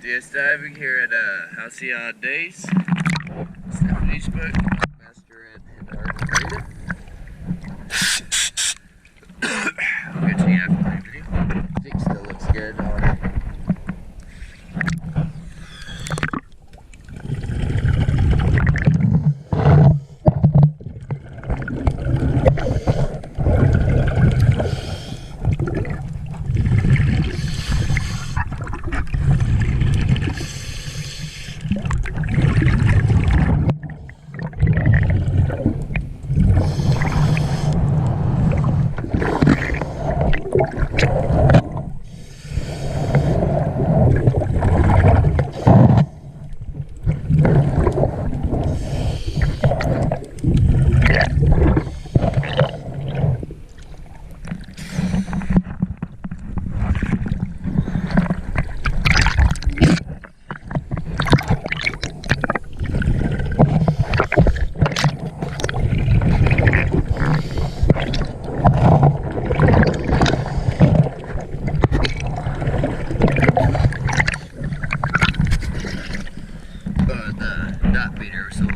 DS diving here at Halceon Days. Stephanie's book, Master and Antarctica. I'll get to you after the video. I think still looks good on it. The dot meter was a little